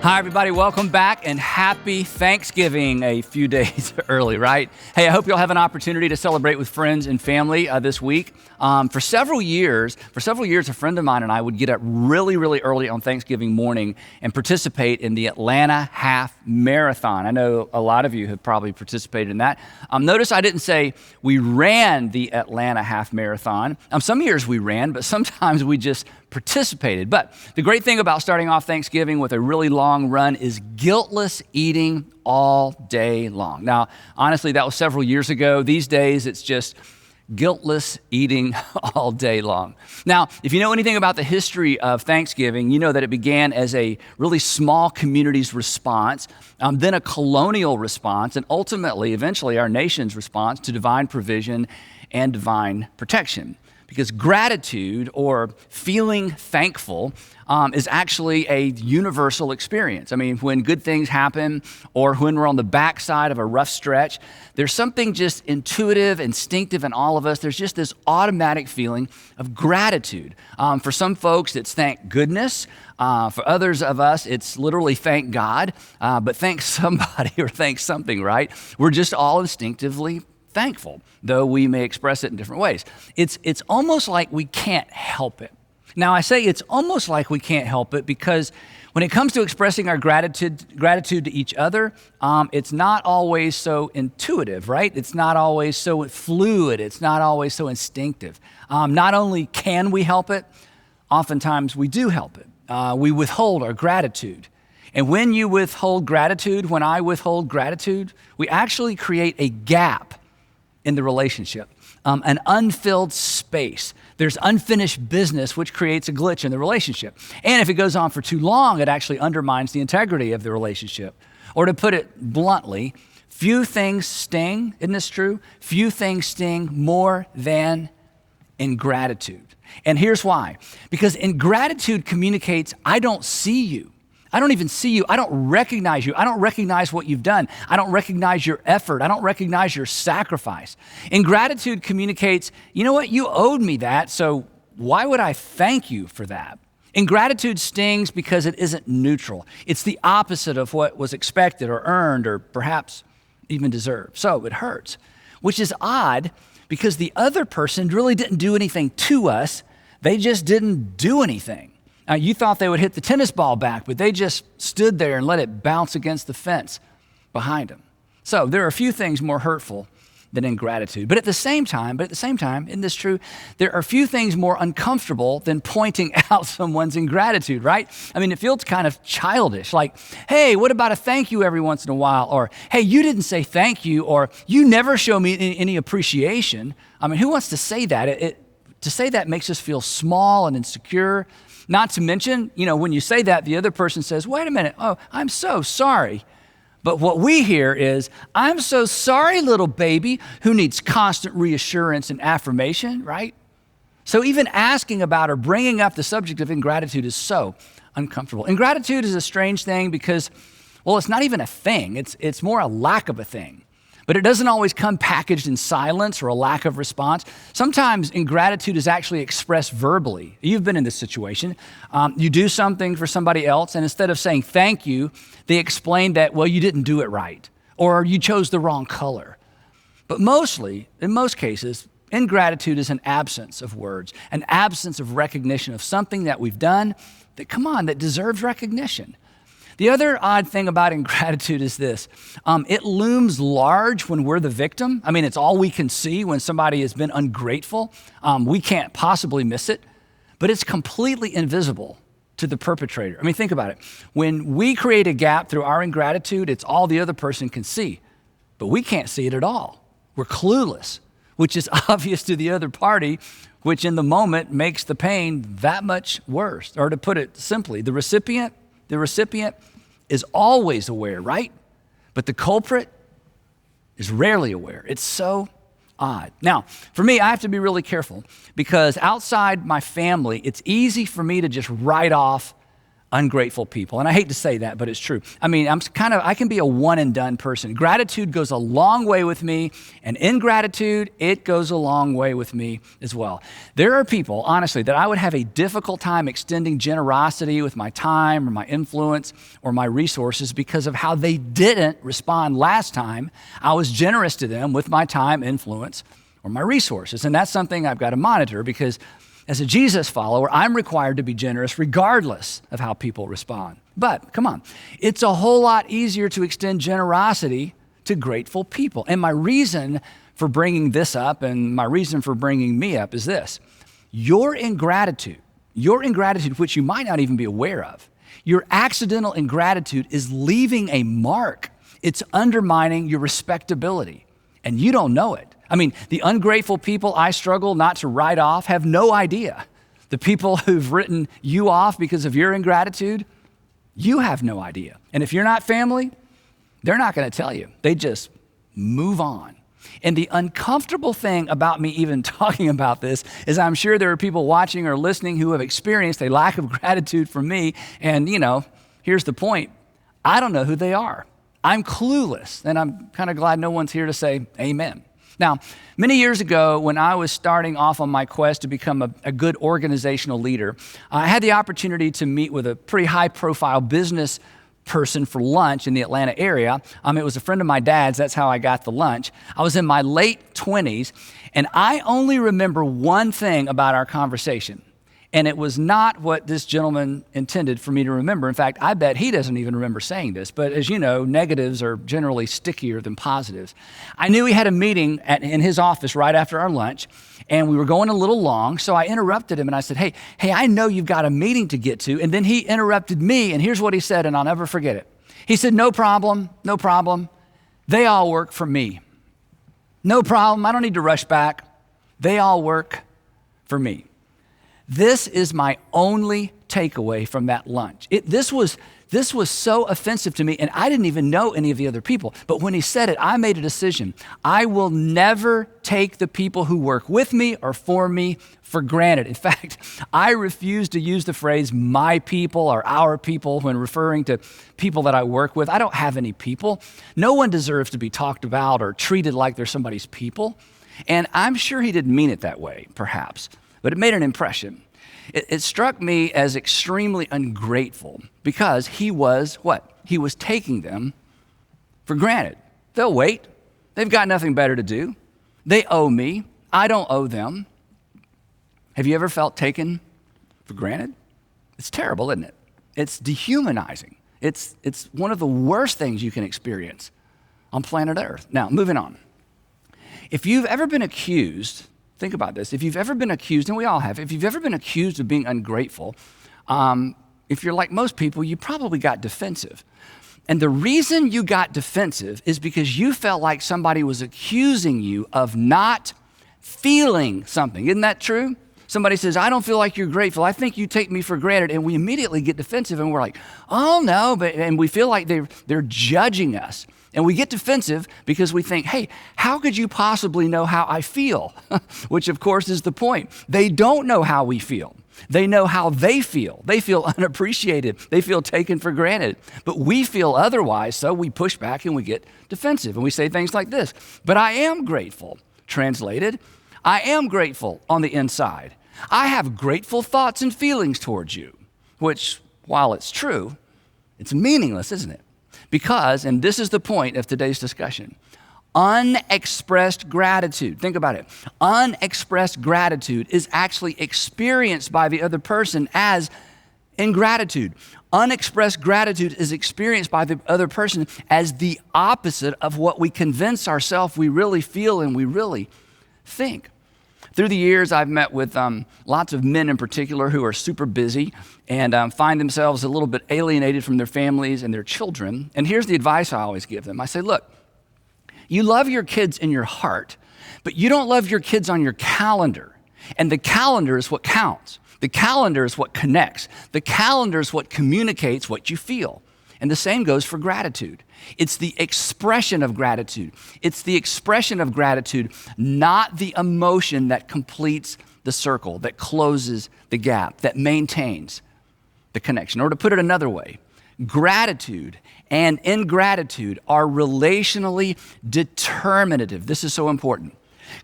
Hi, everybody. Welcome back and happy Thanksgiving a few days early, right? Hey, I hope you'll have an opportunity to celebrate with friends and family this week. For several years, a friend of mine and I would get up really early on Thanksgiving morning and participate in the Atlanta Half Marathon. I know a lot of you have probably participated in that. Notice I didn't say we ran the Atlanta Half Marathon. Some years we ran, but sometimes we just participated. But the great thing about starting off Thanksgiving with a really long run is guiltless eating all day long. Now, honestly, that was several years ago. These days, it's just guiltless eating all day long. Now, if you know anything about the history of Thanksgiving, you know that it began as a really small community's response, then a colonial response, and ultimately, eventually, our nation's response to divine provision and divine protection. Because gratitude, or feeling thankful, is actually a universal experience. I mean, when good things happen or when we're on the backside of a rough stretch, there's something just intuitive, instinctive in all of us. There's just this automatic feeling of gratitude. For some folks, it's thank goodness. For others of us, it's literally thank God, but thank somebody or thank something, right? We're just all instinctively thankful, though we may express it in different ways. It's almost like we can't help it. Now, I say it's almost like we can't help it because when it comes to expressing our gratitude to each other, it's not always so intuitive, right? It's not always so fluid. It's not always so instinctive. Not only can we help it, oftentimes we do help it. We withhold our gratitude. And when you withhold gratitude, when I withhold gratitude, we actually create a gap in the relationship, an unfilled space. There's unfinished business, which creates a glitch in the relationship. And if it goes on for too long, it actually undermines the integrity of the relationship. Or to put it bluntly, few things sting, isn't this true? Few things sting more than ingratitude. And here's why. Because ingratitude communicates, I don't see you. I don't even see you. I don't recognize you. I don't recognize what you've done. I don't recognize your effort. I don't recognize your sacrifice. Ingratitude communicates, you know what? You owed me that, so why would I thank you for that? Ingratitude stings because it isn't neutral. It's the opposite of what was expected or earned or perhaps even deserved. So it hurts, which is odd because the other person really didn't do anything to us. They just didn't do anything. You thought they would hit the tennis ball back, but they just stood there and let it bounce against the fence behind them. So there are a few things more hurtful than ingratitude. But at the same time, isn't this true? There are few things more uncomfortable than pointing out someone's ingratitude, right? I mean, it feels kind of childish, like, hey, what about a thank you every once in a while? Or, hey, you didn't say thank you, or you never show me any appreciation. I mean, who wants to say that? To say that makes us feel small and insecure. Not to mention, when you say that, the other person says, wait a minute, oh, I'm so sorry. But what we hear is, I'm so sorry, little baby, who needs constant reassurance and affirmation, right? So even asking about or bringing up the subject of ingratitude is so uncomfortable. Ingratitude is a strange thing because, well, it's not even a thing. It's more a lack of a thing. But it doesn't always come packaged in silence or a lack of response. Sometimes ingratitude is actually expressed verbally. You've been in this situation. You do something for somebody else, and instead of saying thank you, they explain that, well, you didn't do it right, or you chose the wrong color. But mostly, in most cases, ingratitude is an absence of words, an absence of recognition of something that we've done that deserves recognition. The other odd thing about ingratitude is this. It looms large when we're the victim. I mean, it's all we can see when somebody has been ungrateful. We can't possibly miss it, but it's completely invisible to the perpetrator. I mean, think about it. When we create a gap through our ingratitude, it's all the other person can see, but we can't see it at all. We're clueless, which is obvious to the other party, which in the moment makes the pain that much worse. Or to put it simply, the recipient is always aware, right? But the culprit is rarely aware. It's so odd. Now, for me, I have to be really careful because outside my family, it's easy for me to just write off ungrateful people. And I hate to say that, but it's true. I mean, I can be a one and done person. Gratitude goes a long way with me, and ingratitude, it goes a long way with me as well. There are people, honestly, that I would have a difficult time extending generosity with my time or my influence or my resources because of how they didn't respond last time I was generous to them with my time, influence, or my resources. And that's something I've got to monitor because as a Jesus follower, I'm required to be generous regardless of how people respond. But come on, it's a whole lot easier to extend generosity to grateful people. And my reason for bringing this up and my reason for bringing me up is this. Your ingratitude, which you might not even be aware of, your accidental ingratitude is leaving a mark. It's undermining your respectability, and you don't know it. I mean, the ungrateful people I struggle not to write off have no idea. The people who've written you off because of your ingratitude, you have no idea. And if you're not family, they're not going to tell you. They just move on. And the uncomfortable thing about me even talking about this is I'm sure there are people watching or listening who have experienced a lack of gratitude from me. And, here's the point. I don't know who they are. I'm clueless. And I'm kind of glad no one's here to say amen. Now, many years ago, when I was starting off on my quest to become a good organizational leader, I had the opportunity to meet with a pretty high-profile business person for lunch in the Atlanta area. It was a friend of my dad's. That's how I got the lunch. I was in my late 20s, and I only remember one thing about our conversation, and it was not what this gentleman intended for me to remember. In fact, I bet he doesn't even remember saying this, but as you know, negatives are generally stickier than positives. I knew he had a meeting in his office right after our lunch, and we were going a little long, so I interrupted him and I said, hey, I know you've got a meeting to get to. And then he interrupted me, and here's what he said, and I'll never forget it. He said, no problem. They all work for me. No problem, I don't need to rush back. They all work for me. This is my only takeaway from that lunch. This was so offensive to me, and I didn't even know any of the other people. But when he said it, I made a decision. I will never take the people who work with me or for me for granted. In fact, I refuse to use the phrase my people or our people when referring to people that I work with. I don't have any people. No one deserves to be talked about or treated like they're somebody's people. And I'm sure he didn't mean it that way, perhaps. But it made an impression. It struck me as extremely ungrateful because he was what? He was taking them for granted. They'll wait. They've got nothing better to do. They owe me. I don't owe them. Have you ever felt taken for granted? It's terrible, isn't it? It's dehumanizing. It's one of the worst things you can experience on planet Earth. Now, moving on. If you've ever been accused, think about this. If you've ever been accused, and we all have, if you've ever been accused of being ungrateful, if you're like most people, you probably got defensive. And the reason you got defensive is because you felt like somebody was accusing you of not feeling something. Isn't that true? Somebody says, I don't feel like you're grateful. I think you take me for granted. And we immediately get defensive and we're like, oh no, and we feel like they're judging us. And we get defensive because we think, hey, how could you possibly know how I feel? Which of course is the point. They don't know how we feel. They know how they feel. They feel unappreciated. They feel taken for granted. But we feel otherwise, so we push back and we get defensive. And we say things like this, but I am grateful. Translated, I am grateful on the inside. I have grateful thoughts and feelings towards you, which, while it's true, it's meaningless, isn't it? Because, and this is the point of today's discussion, unexpressed gratitude, think about it. Unexpressed gratitude is actually experienced by the other person as ingratitude. Unexpressed gratitude is experienced by the other person as the opposite of what we convince ourselves we really feel and we really think. Through the years, I've met with lots of men in particular who are super busy and find themselves a little bit alienated from their families and their children. And here's the advice I always give them. I say, look, you love your kids in your heart, but you don't love your kids on your calendar. And the calendar is what counts. The calendar is what connects. The calendar is what communicates what you feel. And the same goes for gratitude. It's the expression of gratitude. It's the expression of gratitude, not the emotion that completes the circle, that closes the gap, that maintains. the connection. Or to put it another way, gratitude and ingratitude are relationally determinative. This is so important.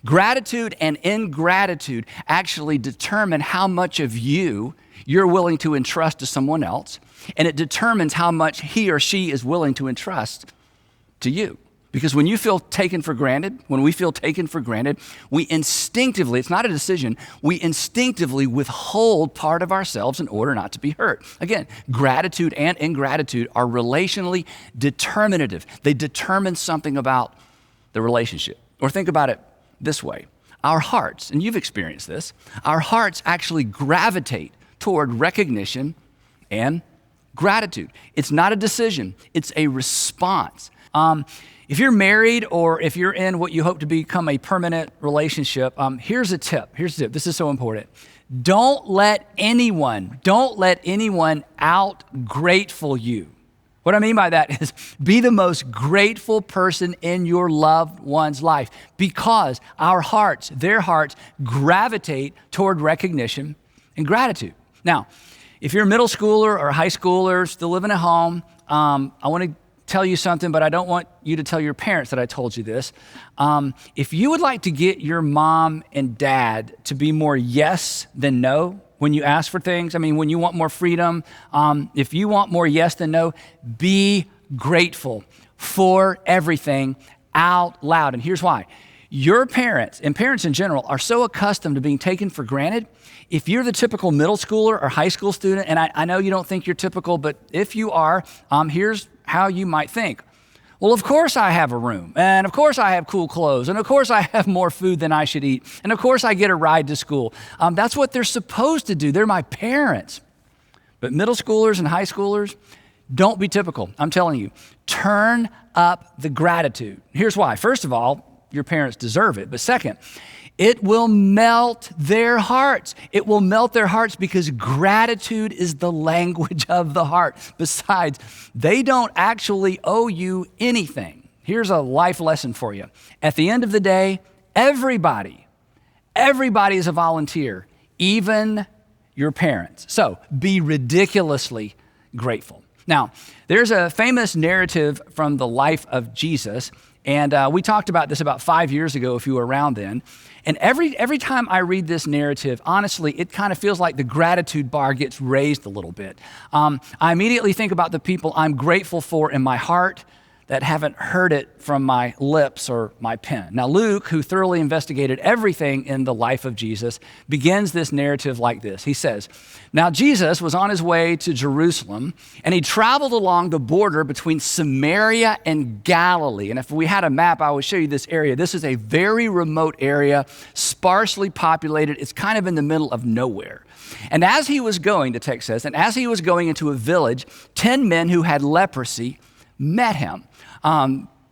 Gratitude and ingratitude actually determine how much of you're willing to entrust to someone else, and it determines how much he or she is willing to entrust to you. Because when we feel taken for granted, we instinctively, it's not a decision, we instinctively withhold part of ourselves in order not to be hurt. Again, gratitude and ingratitude are relationally determinative. They determine something about the relationship. Or think about it this way. Our hearts, and you've experienced this, our hearts actually gravitate toward recognition and gratitude. It's not a decision, it's a response. If you're married or if you're in what you hope to become a permanent relationship, here's a tip. This is so important. Don't let anyone out-grateful you. What I mean by that is be the most grateful person in your loved one's life, because their hearts gravitate toward recognition and gratitude. Now, if you're a middle schooler or a high schooler still living at home, I want to tell you something, but I don't want you to tell your parents that I told you this. If you would like to get your mom and dad to be more yes than no when you ask for things, when you want more freedom, if you want more yes than no, be grateful for everything out loud. And here's why. Your parents, and parents in general, are so accustomed to being taken for granted. If you're the typical middle schooler or high school student, and I know you don't think you're typical, but if you are, here's how you might think. Well, of course I have a room, and of course I have cool clothes, and of course I have more food than I should eat, and of course I get a ride to school. That's what they're supposed to do. They're my parents. But middle schoolers and high schoolers, don't be typical. I'm telling you, turn up the gratitude. Here's why. First of all, your parents deserve it. But second, it will melt their hearts. It will melt their hearts because gratitude is the language of the heart. Besides, they don't actually owe you anything. Here's a life lesson for you. At the end of the day, everybody is a volunteer, even your parents. So be ridiculously grateful. Now, there's a famous narrative from the life of Jesus, and we talked about this about 5 years ago, if you were around then. And every time I read this narrative, honestly, it kind of feels like the gratitude bar gets raised a little bit. I immediately think about the people I'm grateful for in my heart that haven't heard it from my lips or my pen. Now, Luke, who thoroughly investigated everything in the life of Jesus, begins this narrative like this. He says, "Now Jesus was on his way to Jerusalem, and he traveled along the border between Samaria and Galilee." And if we had a map, I would show you this area. This is a very remote area, sparsely populated. It's kind of in the middle of nowhere. And as he was going, the text says, and as he was going into a village, 10 men who had leprosy met him.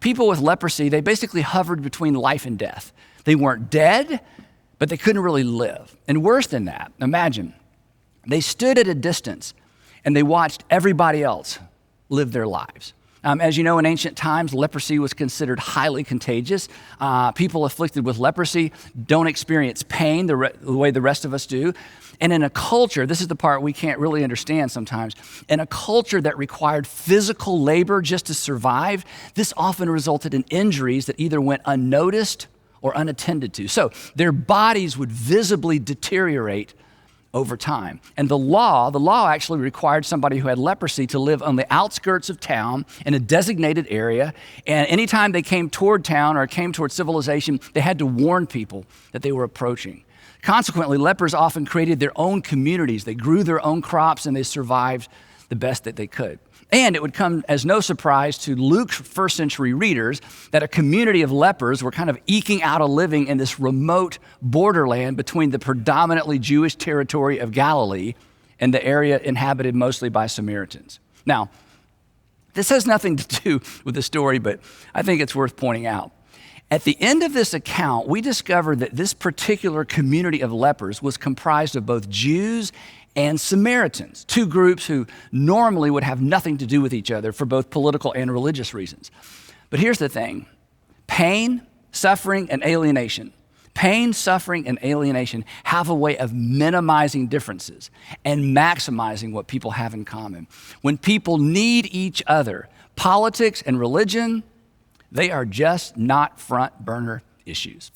People with leprosy, they basically hovered between life and death. They weren't dead, but they couldn't really live. And worse than that, imagine, they stood at a distance and they watched everybody else live their lives. As you know, in ancient times, leprosy was considered highly contagious. People afflicted with leprosy don't experience pain the way the rest of us do. And in a culture, this is the part we can't really understand sometimes, in a culture that required physical labor just to survive, this often resulted in injuries that either went unnoticed or unattended to. So their bodies would visibly deteriorate over time. And the law actually required somebody who had leprosy to live on the outskirts of town in a designated area. And anytime they came toward town or came toward civilization, they had to warn people that they were approaching. Consequently, lepers often created their own communities. They grew their own crops and they survived the best that they could. And it would come as no surprise to Luke's first century readers that a community of lepers were kind of eking out a living in this remote borderland between the predominantly Jewish territory of Galilee and the area inhabited mostly by Samaritans. Now, this has nothing to do with the story, but I think it's worth pointing out. At the end of this account, we discover that this particular community of lepers was comprised of both Jews and Samaritans, two groups who normally would have nothing to do with each other for both political and religious reasons. But here's the thing: pain, suffering, and alienation. Pain, suffering, and alienation have a way of minimizing differences and maximizing what people have in common. When people need each other, politics and religion, they are just not front burner issues.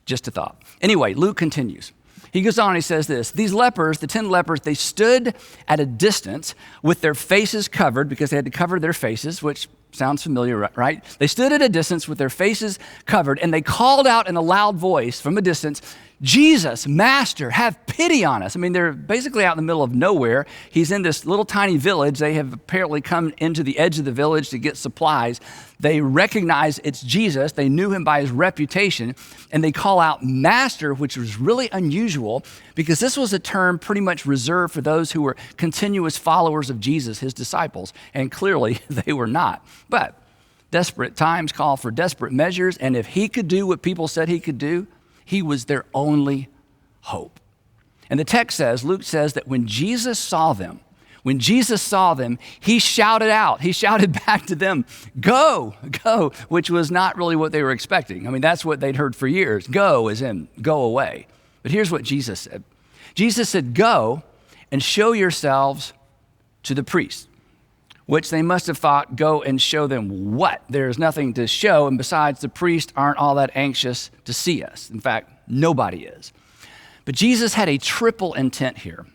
Just a thought. Anyway, Luke continues. He goes on and he says this, these lepers, the 10 lepers, they stood at a distance with their faces covered because they had to cover their faces, which sounds familiar, right? They stood at a distance with their faces covered and they called out in a loud voice from a distance, Jesus, Master, have pity on us. I mean, they're basically out in the middle of nowhere. He's in this little tiny village. They have apparently come into the edge of the village to get supplies. They recognize it's Jesus. They knew him by his reputation, and they call out Master, which was really unusual because this was a term pretty much reserved for those who were continuous followers of Jesus, his disciples, and clearly they were not. But desperate times call for desperate measures, and if he could do what people said he could do, he was their only hope. And the text says, Luke says that when Jesus saw them, he shouted out, he shouted back to them, go, which was not really what they were expecting. I mean, that's what they'd heard for years. Go as in go away. But here's what Jesus said. Jesus said, go and show yourselves to the priest, which they must have thought, go and show them what? There's nothing to show, and besides, the priests aren't all that anxious to see us. In fact, nobody is. But Jesus had a triple intent here.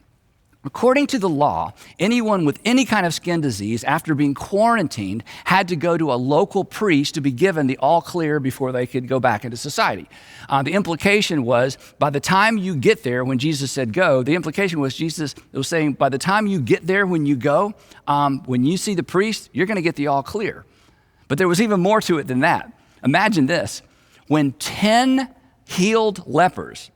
According to the law, anyone with any kind of skin disease after being quarantined had to go to a local priest to be given the all clear before they could go back into society. The implication was by the time you get there, when Jesus said go, the implication was Jesus was saying by the time you get there, when you go, when you see the priest, you're going to get the all clear. But there was even more to it than that. Imagine this. When 10 healed lepers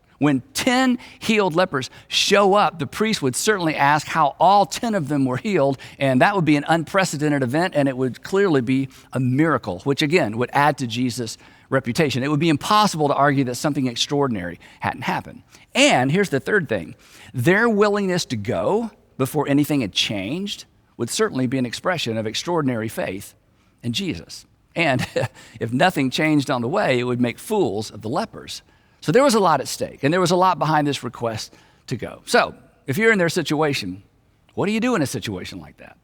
show up, the priest would certainly ask how all 10 of them were healed, and that would be an unprecedented event, and it would clearly be a miracle, which again would add to Jesus' reputation. It would be impossible to argue that something extraordinary hadn't happened. And here's the third thing. Their willingness to go before anything had changed would certainly be an expression of extraordinary faith in Jesus. And if nothing changed on the way, it would make fools of the lepers. So there was a lot at stake, and there was a lot behind this request to go. So if you're in their situation, what do you do in a situation like that?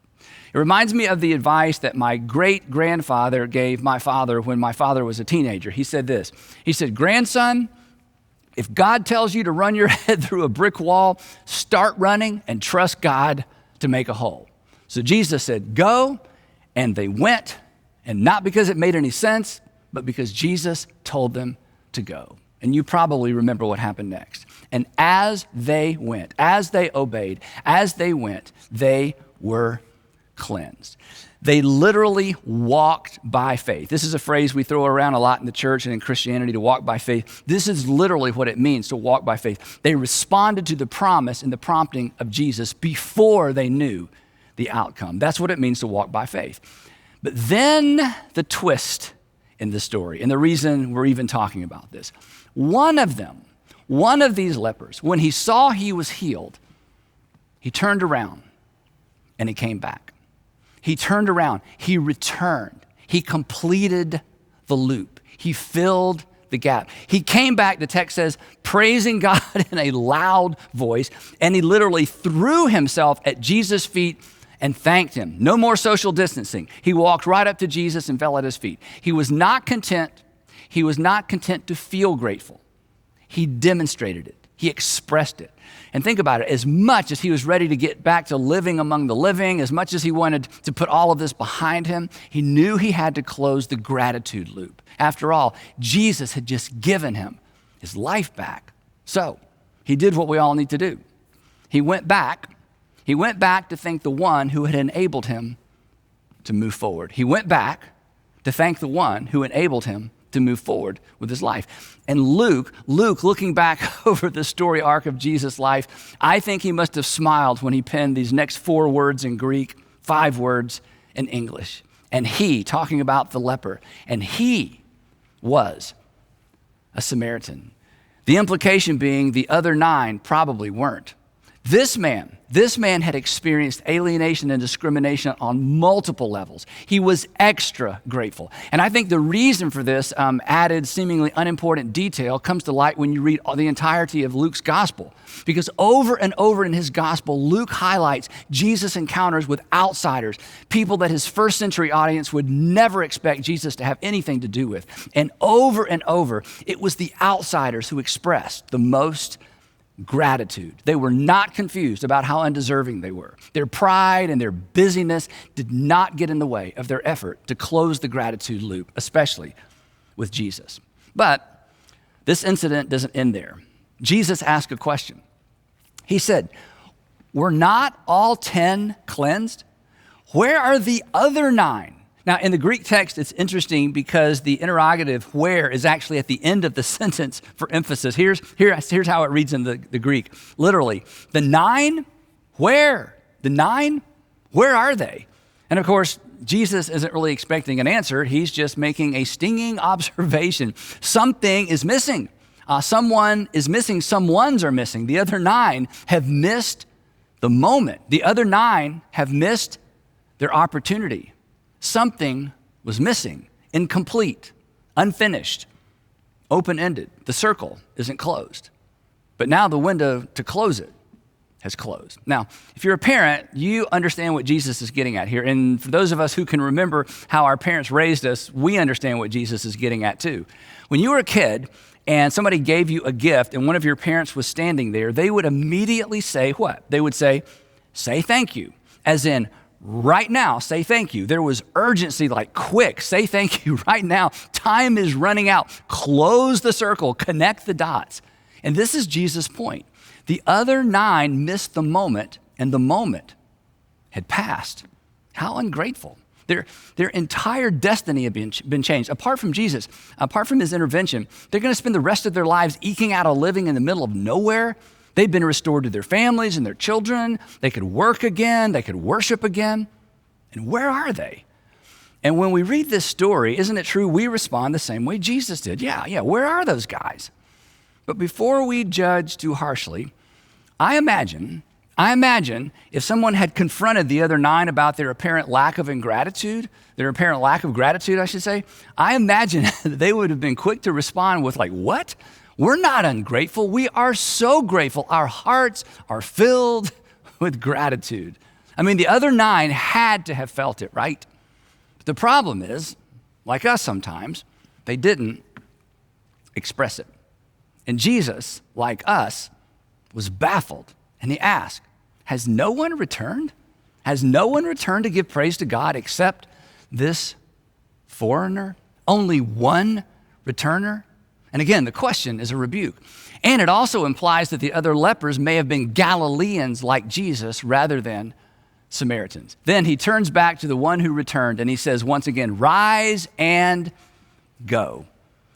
It reminds me of the advice that my great-grandfather gave my father when my father was a teenager. He said this. He said, grandson, if God tells you to run your head through a brick wall, start running and trust God to make a hole. So Jesus said, go, and they went, and not because it made any sense, but because Jesus told them to go. And you probably remember what happened next. And as they went, as they obeyed, as they went, they were cleansed. They literally walked by faith. This is a phrase we throw around a lot in the church and in Christianity, to walk by faith. This is literally what it means to walk by faith. They responded to the promise and the prompting of Jesus before they knew the outcome. That's what it means to walk by faith. But then the twist in the story, and the reason we're even talking about this. One of these lepers, when he saw he was healed, he turned around and he came back. He turned around, he returned, he completed the loop, he filled the gap. He came back, the text says, praising God in a loud voice, and he literally threw himself at Jesus' feet and thanked him. No more social distancing. He walked right up to Jesus and fell at his feet. He was not content. He was not content to feel grateful. He demonstrated it. He expressed it. And think about it, as much as he was ready to get back to living among the living, as much as he wanted to put all of this behind him, he knew he had to close the gratitude loop. After all, Jesus had just given him his life back. So he did what we all need to do. He went back to thank the one who had enabled him to move forward. He went back to thank the one who enabled him to move forward with his life. And Luke, looking back over the story arc of Jesus' life, I think he must have smiled when he penned these next 4 words in Greek, 5 words in English. And he, talking about the leper, and he was a Samaritan. The implication being the other 9 probably weren't. This man had experienced alienation and discrimination on multiple levels. He was extra grateful. And I think the reason for this added, seemingly unimportant detail comes to light when you read the entirety of Luke's gospel. Because over and over in his gospel, Luke highlights Jesus' encounters with outsiders, people that his first century audience would never expect Jesus to have anything to do with. And over, it was the outsiders who expressed the most gratitude. They were not confused about how undeserving they were. Their pride and their busyness did not get in the way of their effort to close the gratitude loop, especially with Jesus. But this incident doesn't end there. Jesus asked a question. He said, "Were not all 10 cleansed? Where are the other 9? Now, in the Greek text, it's interesting because the interrogative where is actually at the end of the sentence for emphasis. Here's how it reads in the Greek. Literally, the 9, where? The 9, where are they? And of course, Jesus isn't really expecting an answer. He's just making a stinging observation. Something is missing. Someone is missing. Someone's are missing. The other 9 have missed the moment. The other 9 have missed their opportunity. Something was missing, incomplete, unfinished, open-ended. The circle isn't closed. But now the window to close it has closed. Now, if you're a parent, you understand what Jesus is getting at here. And for those of us who can remember how our parents raised us, we understand what Jesus is getting at too. When you were a kid and somebody gave you a gift and one of your parents was standing there, they would immediately say what? They would say thank you, as in, right now, say thank you. There was urgency, like quick, say thank you right now. Time is running out. Close the circle, connect the dots. And this is Jesus' point. The other 9 missed the moment, and the moment had passed. How ungrateful. Their entire destiny had been changed. Apart from Jesus, apart from his intervention, they're going to spend the rest of their lives eking out a living in the middle of nowhere. They've been restored to their families and their children. They could work again. They could worship again. And where are they? And when we read this story, isn't it true we respond the same way Jesus did? Yeah, where are those guys? But before we judge too harshly, I imagine if someone had confronted the other 9 about their apparent lack of gratitude, I should say, I imagine that they would have been quick to respond with like, what? We're not ungrateful. We are so grateful. Our hearts are filled with gratitude. I mean, the other 9 had to have felt it, right? But the problem is, like us sometimes, they didn't express it. And Jesus, like us, was baffled. And he asked, has no one returned? Has no one returned to give praise to God except this foreigner? Only one returner? And again, the question is a rebuke. And it also implies that the other lepers may have been Galileans like Jesus rather than Samaritans. Then he turns back to the one who returned and he says once again, rise and go.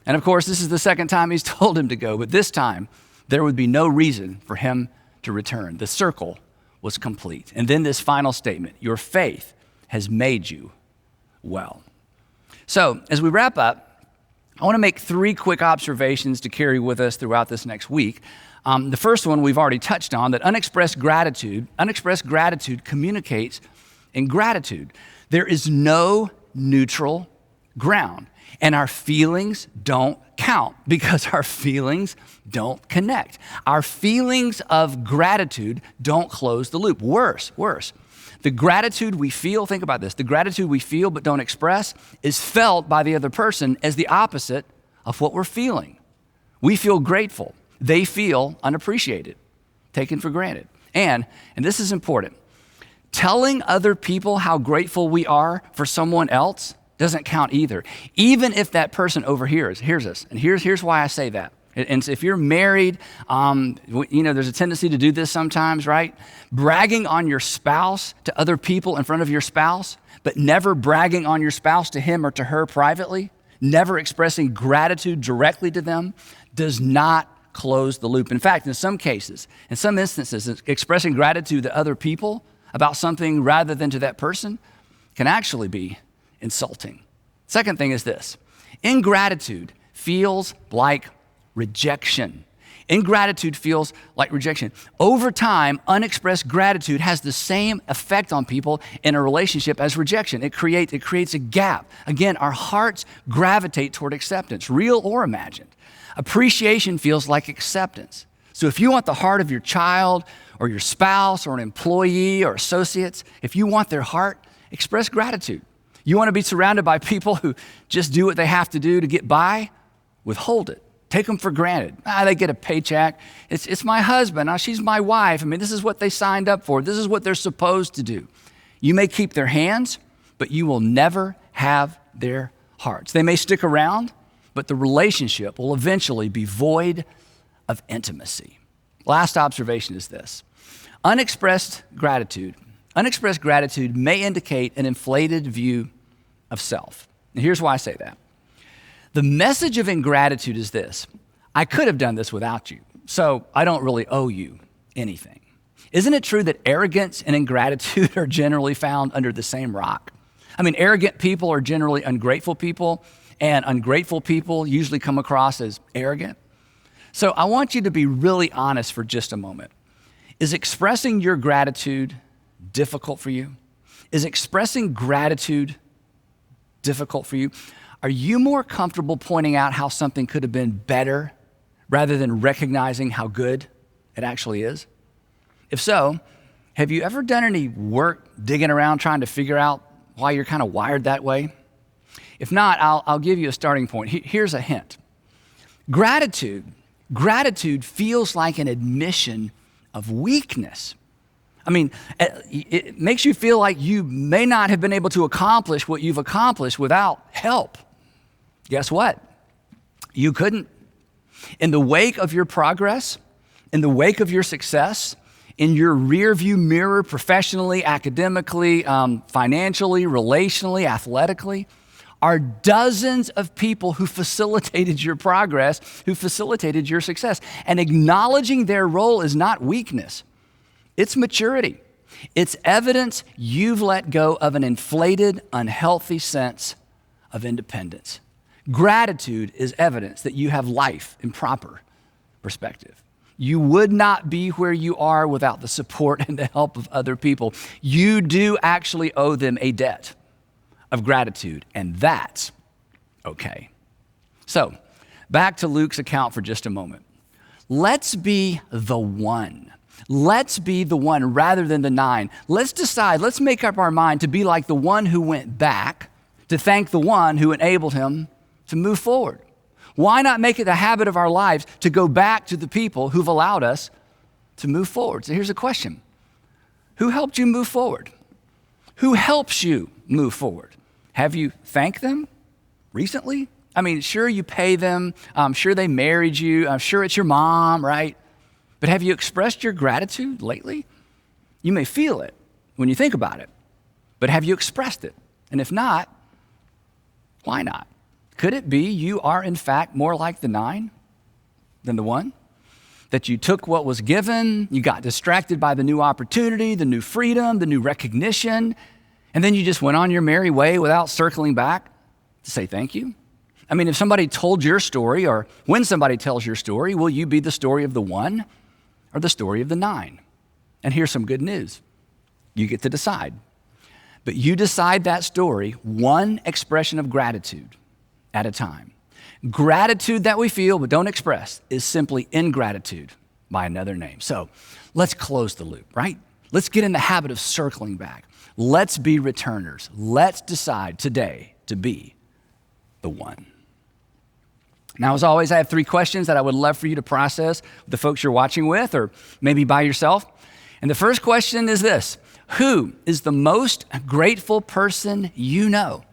And of course, this is the second time he's told him to go, but this time there would be no reason for him to return. The circle was complete. And then this final statement, your faith has made you well. So as we wrap up, I want to make 3 quick observations to carry with us throughout this next week. The first one we've already touched on, that unexpressed gratitude communicates ingratitude. There is no neutral ground, and our feelings don't count because our feelings don't connect. Our feelings of gratitude don't close the loop. Worse. The gratitude we feel, think about this, the gratitude we feel but don't express is felt by the other person as the opposite of what we're feeling. We feel grateful. They feel unappreciated, taken for granted. And this is important, telling other people how grateful we are for someone else doesn't count either, even if that person hears us. And here's why I say that. And if you're married, there's a tendency to do this sometimes, right? Bragging on your spouse to other people in front of your spouse, but never bragging on your spouse to him or to her privately, never expressing gratitude directly to them, does not close the loop. In fact, in some instances, expressing gratitude to other people about something rather than to that person can actually be insulting. Second thing is this: ingratitude feels like rejection. Ingratitude feels like rejection. Over time, unexpressed gratitude has the same effect on people in a relationship as rejection. It creates a gap. Again, our hearts gravitate toward acceptance, real or imagined. Appreciation feels like acceptance. So if you want the heart of your child or your spouse or an employee or associates, if you want their heart, express gratitude. You want to be surrounded by people who just do what they have to do to get by? Withhold it. Take them for granted. They get a paycheck. It's my husband. She's my wife. This is what they signed up for. This is what they're supposed to do. You may keep their hands, but you will never have their hearts. They may stick around, but the relationship will eventually be void of intimacy. Last observation is this. Unexpressed gratitude may indicate an inflated view of self. And here's why I say that. The message of ingratitude is this: I could have done this without you, so I don't really owe you anything. Isn't it true that arrogance and ingratitude are generally found under the same rock? Arrogant people are generally ungrateful people, and ungrateful people usually come across as arrogant. So I want you to be really honest for just a moment. Is expressing your gratitude difficult for you? Is expressing gratitude difficult for you? Are you more comfortable pointing out how something could have been better rather than recognizing how good it actually is? If so, have you ever done any work digging around trying to figure out why you're kind of wired that way? If not, I'll give you a starting point. Here's a hint. Gratitude feels like an admission of weakness. It makes you feel like you may not have been able to accomplish what you've accomplished without help. Guess what? You couldn't. In the wake of your progress, in the wake of your success, in your rearview mirror professionally, academically, financially, relationally, athletically, are dozens of people who facilitated your progress, who facilitated your success. And acknowledging their role is not weakness. It's maturity. It's evidence you've let go of an inflated, unhealthy sense of independence. Gratitude is evidence that you have life in proper perspective. You would not be where you are without the support and the help of other people. You do actually owe them a debt of gratitude, and that's okay. So, back to Luke's account for just a moment. Let's be the one. Let's be the one rather than the 9. Let's make up our mind to be like the one who went back to thank the one who enabled him to move forward. Why not make it the habit of our lives to go back to the people who've allowed us to move forward? So here's a question. Who helped you move forward? Who helps you move forward? Have you thanked them recently? Sure you pay them. I'm sure they married you. I'm sure it's your mom, right? But have you expressed your gratitude lately? You may feel it when you think about it, but have you expressed it? And if not, why not? Could it be you are in fact more like the 9 than the 1? That you took what was given, you got distracted by the new opportunity, the new freedom, the new recognition, and then you just went on your merry way without circling back to say thank you? If somebody told your story, or when somebody tells your story, will you be the story of the 1 or the story of the 9? And here's some good news. You get to decide. But you decide that story one expression of gratitude at a time. Gratitude that we feel but don't express is simply ingratitude by another name. So let's close the loop, right? Let's get in the habit of circling back. Let's be returners. Let's decide today to be the 1. Now, as always, I have 3 questions that I would love for you to process with the folks you're watching with, or maybe by yourself. And the first question is this: who is the most grateful person you know?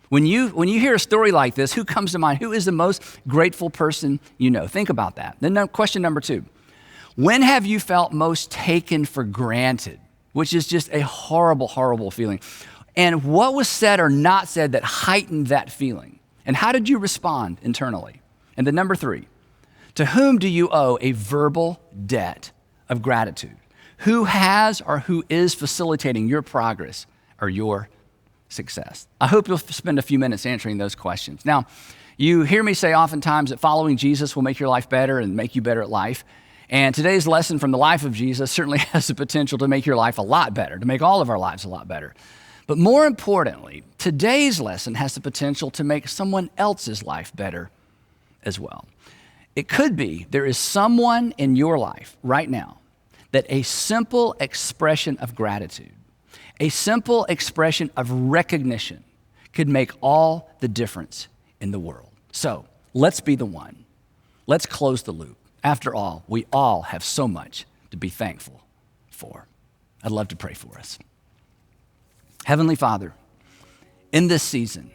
When you hear a story like this, who comes to mind? Who is the most grateful person you know? Think about that. Then question number 2, when have you felt most taken for granted? Which is just a horrible, horrible feeling. And what was said or not said that heightened that feeling? And how did you respond internally? And then number 3, to whom do you owe a verbal debt of gratitude? Who has or who is facilitating your progress or your success? I hope you'll spend a few minutes answering those questions. Now, You hear me say oftentimes that following Jesus will make your life better and make you better at life. And today's lesson from the life of Jesus certainly has the potential to make your life a lot better, to make all of our lives a lot better. But more importantly, today's lesson has the potential to make someone else's life better as well. It could be there is someone in your life right now that a simple expression of gratitude, a simple expression of recognition could make all the difference in the world. So let's be the one. Let's close the loop. After all, we all have so much to be thankful for. I'd love to pray for us. Heavenly Father, in this season,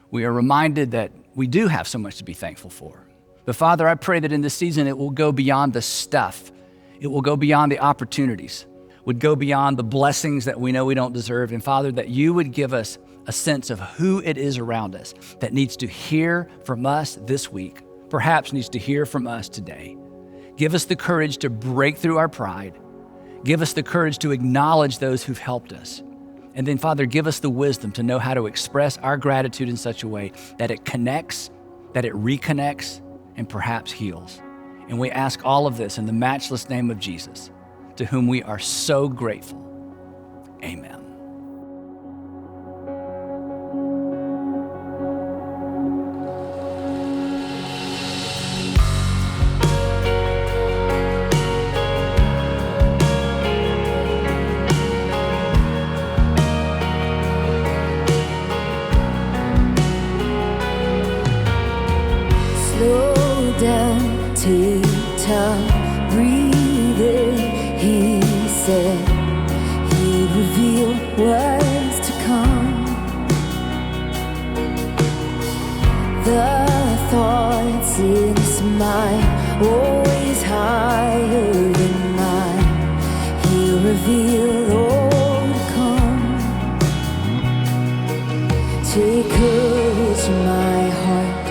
we are reminded that we do have so much to be thankful for. But Father, I pray that in this season, it will go beyond the stuff. It will go beyond the opportunities, would go beyond the blessings that we know we don't deserve. And Father, that you would give us a sense of who it is around us that needs to hear from us this week, perhaps needs to hear from us today. Give us the courage to break through our pride. Give us the courage to acknowledge those who've helped us. And then, Father, give us the wisdom to know how to express our gratitude in such a way that it connects, that it reconnects, and perhaps heals. And we ask all of this in the matchless name of Jesus, to whom we are so grateful. Amen. Slow down, take time, breathe in. He said he'd reveal what's to come. The thoughts in his mind, always higher than mine. He'll reveal all to come. Take courage, my heart.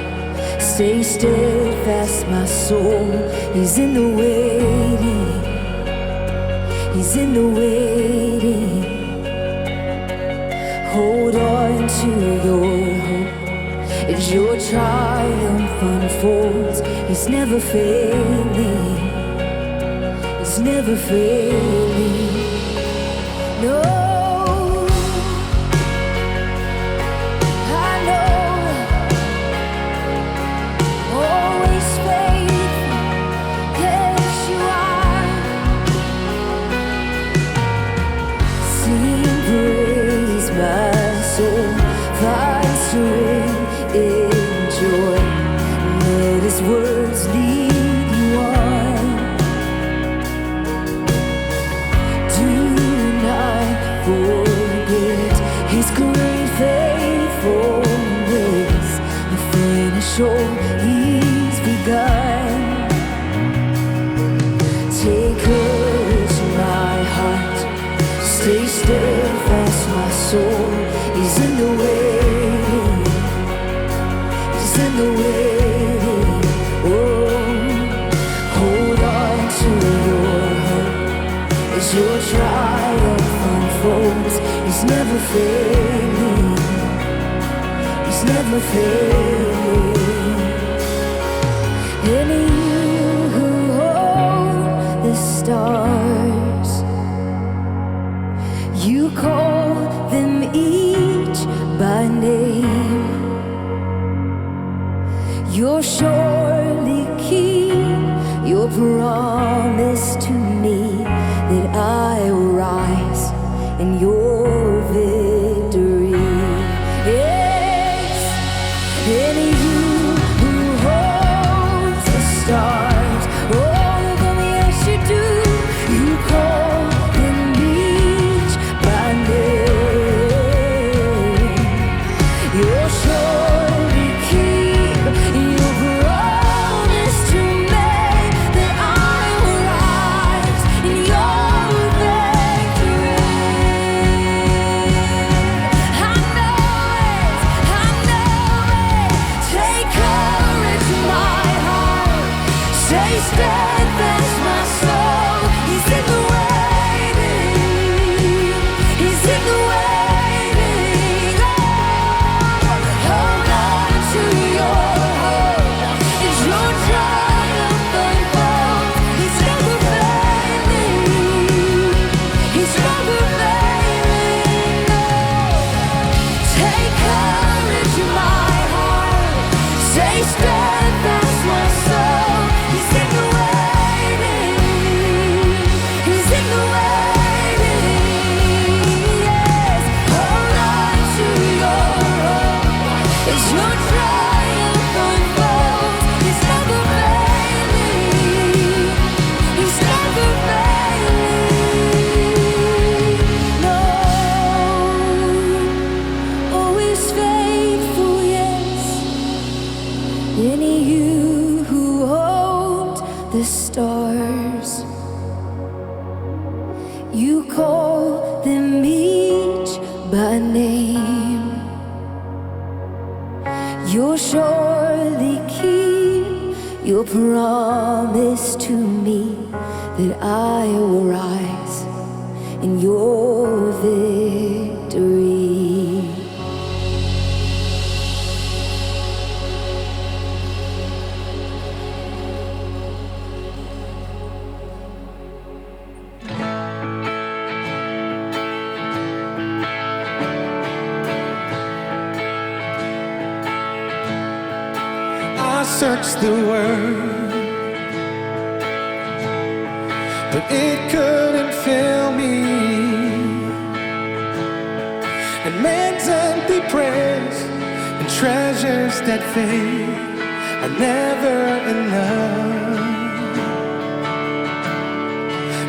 Stay steadfast, my soul. He's in the waiting. He's in the waiting. Hold on to your hope as your triumph unfolds. He's never failing. He's never failing. No. Words lead you on. Do not forget his great faithfulness. The finish all he's begun. Take courage, my heart. Stay steadfast, my soul. He's in the waiting. He's in the waiting. Your triumph unfolds. He's never failing. He's never failing. And you who hold the stars, you call them each by name. You'll surely keep your promise to me, that I will rise in your victory. Yes, and you who holds the stars, all of them, yes you do. You call them each by name. You'll surely keep your promise to me, that I will rise in your victory. I know it. Take courage, my heart. Stay steadfast, my soul. He's in the waiting. He's in the waiting. Oh, hold on to your stars. You call them each by name. You'll surely keep your promise to me that I will rise in your victory. I searched the world, but it couldn't fill me. And man's empty prayers and treasures that fade are never enough.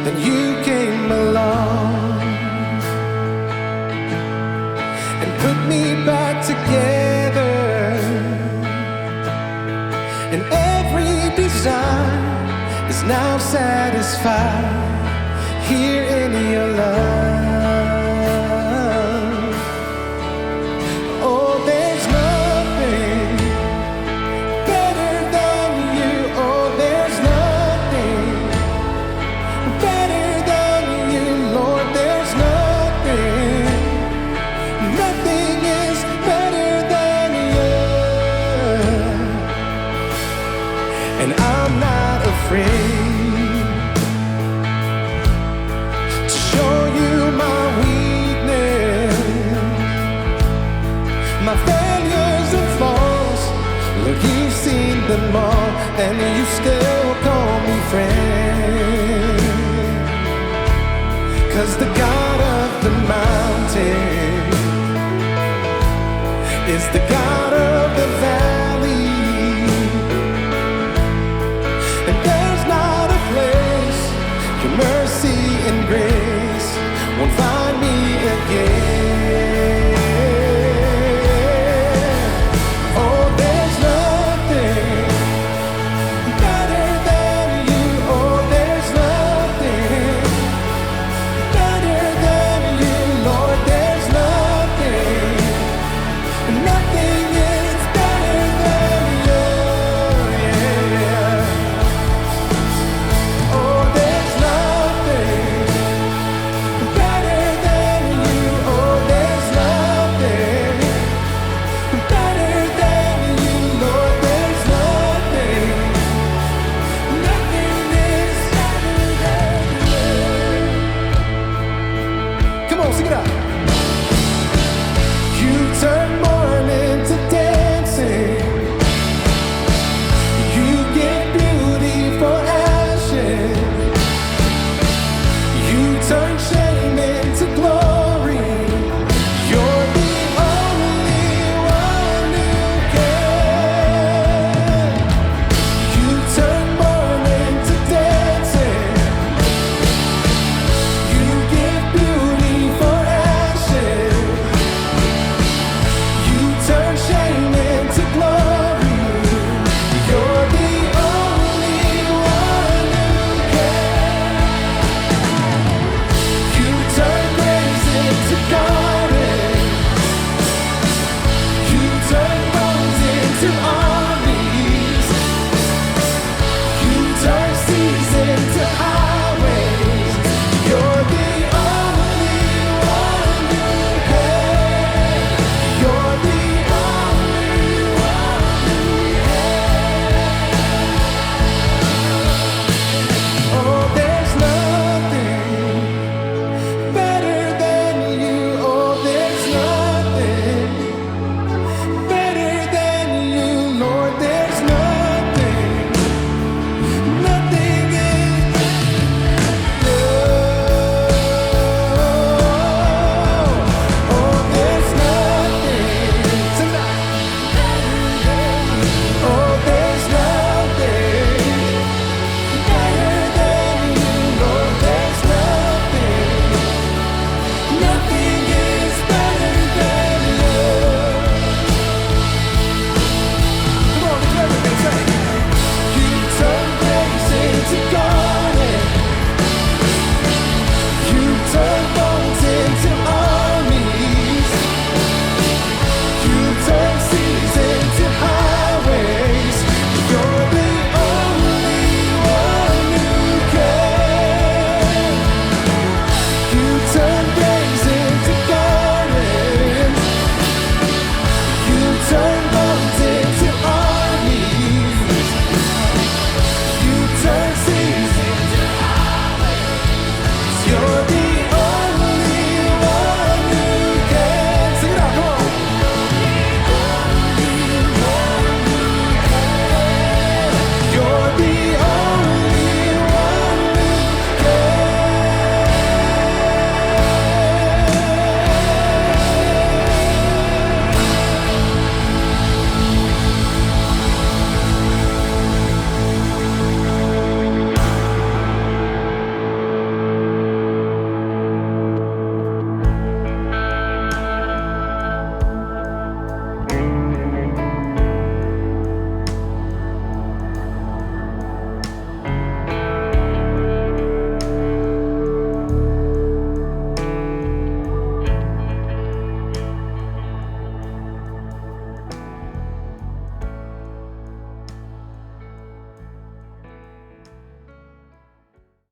Then you came along and put me back together. And every desire is now satisfied here in your love.